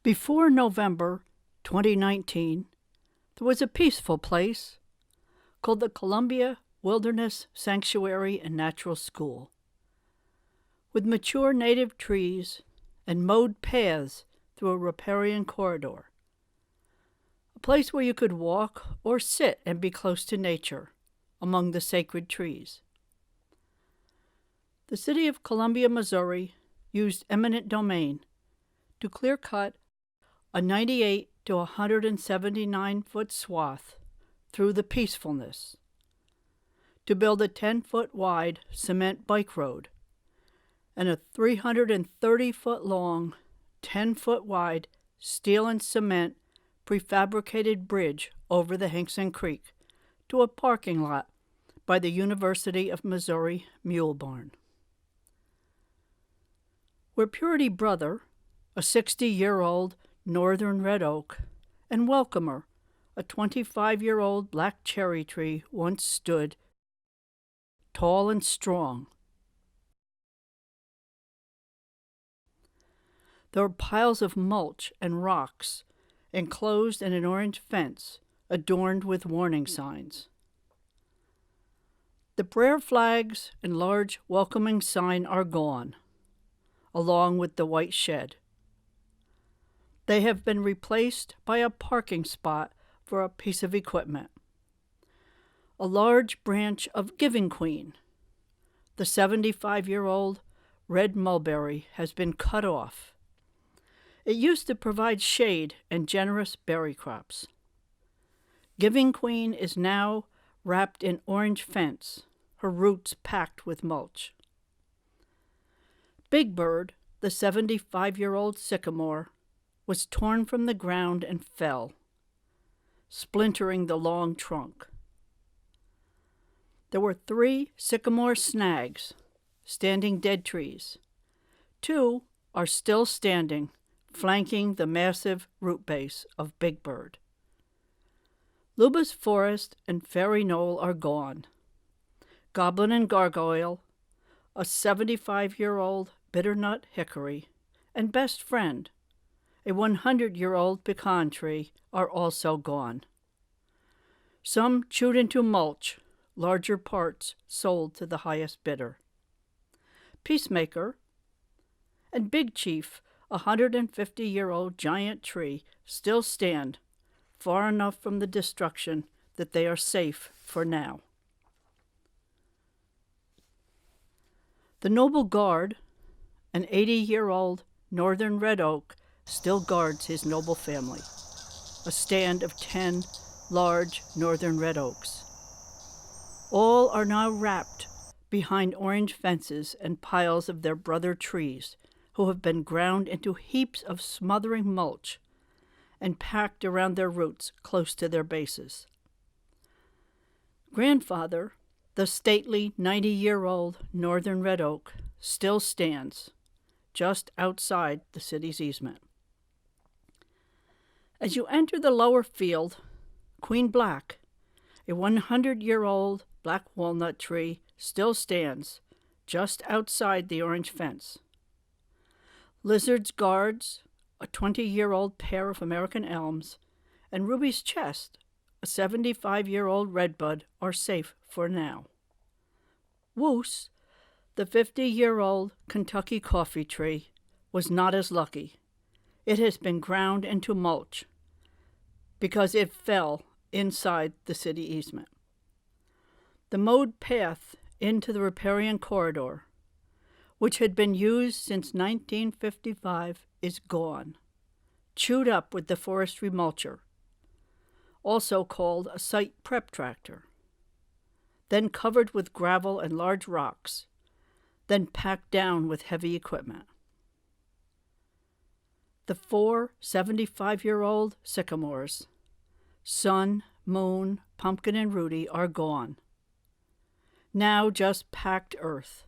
Before November 2019, there was a peaceful place called the Columbia Wilderness Sanctuary and Natural School, with mature native trees and mowed paths through a riparian corridor, a place where you could walk or sit and be close to nature among the sacred trees. The city of Columbia, Missouri used eminent domain to clear-cut a 98 to 179-foot swath through the peacefulness, to build a 10-foot-wide cement bike road and a 330-foot-long, 10-foot-wide steel and cement prefabricated bridge over the Hinkson Creek to a parking lot by the University of Missouri Mule Barn. Where Purity Brother, a 60-year-old northern red oak, and Welcomer, a 25-year-old black cherry tree, once stood, tall and strong. There were piles of mulch and rocks enclosed in an orange fence adorned with warning signs. The prayer flags and large welcoming sign are gone, along with the white shed. They have been replaced by a parking spot for a piece of equipment. A large branch of Giving Queen, the 75-year-old red mulberry, has been cut off. It used to provide shade and generous berry crops. Giving Queen is now wrapped in orange fence, her roots packed with mulch. Big Bird, the 75-year-old sycamore, was torn from the ground and fell, splintering the long trunk. There were 3 sycamore snags, standing dead trees. 2 are still standing, flanking the massive root base of Big Bird. Lubus Forest and Fairy Knoll are gone. Goblin and Gargoyle, a 75-year-old bitternut hickory, and Best Friend, a 100-year-old pecan tree, are also gone. Some chewed into mulch, larger parts sold to the highest bidder. Peacemaker and Big Chief, a 150-year-old giant tree, still stand, far enough from the destruction that they are safe for now. The Noble Guard, an 80-year-old northern red oak, still guards his noble family, a stand of 10 large northern red oaks. All are now wrapped behind orange fences and piles of their brother trees, who have been ground into heaps of smothering mulch and packed around their roots close to their bases. Grandfather, the stately 90-year-old northern red oak, still stands just outside the city's easement. As you enter the lower field, Queen Black, a 100-year-old black walnut tree, still stands just outside the orange fence. Lizard's Guards, a 20-year-old pair of American elms, and Ruby's Chest, a 75-year-old redbud, are safe for now. Woos, the 50-year-old Kentucky coffee tree, was not as lucky. It has been ground into mulch because it fell inside the city easement. The mowed path into the riparian corridor, which had been used since 1955, is gone, chewed up with the forestry mulcher, also called a site prep tractor, then covered with gravel and large rocks, then packed down with heavy equipment. The 4 75-year-old sycamores, Sun, Moon, Pumpkin, and Rudy, are gone, now just packed earth.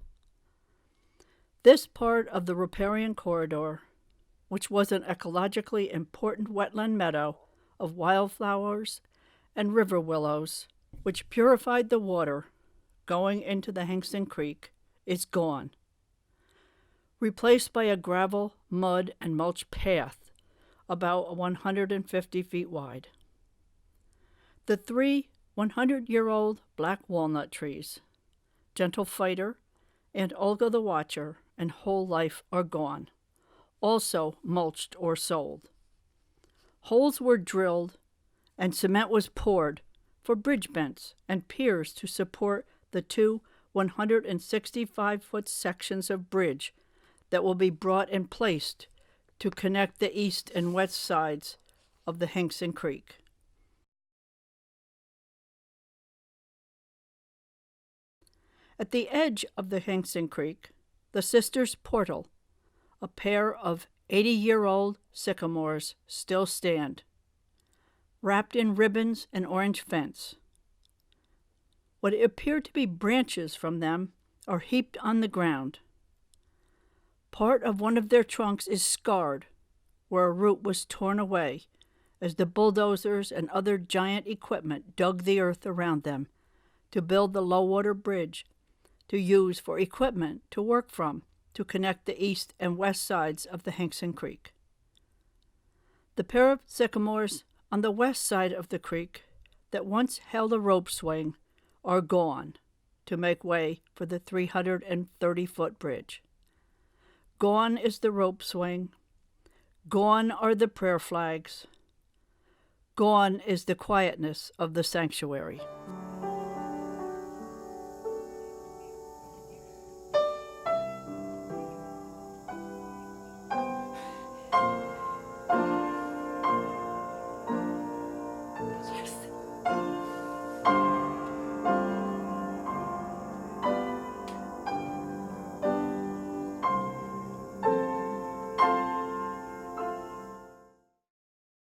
This part of the riparian corridor, which was an ecologically important wetland meadow of wildflowers and river willows, which purified the water going into the Hinkson Creek, is gone, replaced by a gravel, mud, and mulch path about 150 feet wide. The three 100-year-old black walnut trees, Gentle Fighter and Olga the Watcher and Whole Life are gone, also mulched or sold. Holes were drilled and cement was poured for bridge bents and piers to support the two 165-foot sections of bridge that will be brought and placed to connect the east and west sides of the Hinkson Creek. At the edge of the Hinkson Creek, the Sisters' Portal, a pair of 80-year-old sycamores, still stand, wrapped in ribbons and orange fence. What appear to be branches from them are heaped on the ground. Part of one of their trunks is scarred, where a root was torn away as the bulldozers and other giant equipment dug the earth around them to build the low-water bridge to use for equipment to work from to connect the east and west sides of the Hinkson Creek. The pair of sycamores on the west side of the creek that once held a rope swing are gone to make way for the 330-foot bridge. Gone is the rope swing. Gone are the prayer flags. Gone is the quietness of the sanctuary.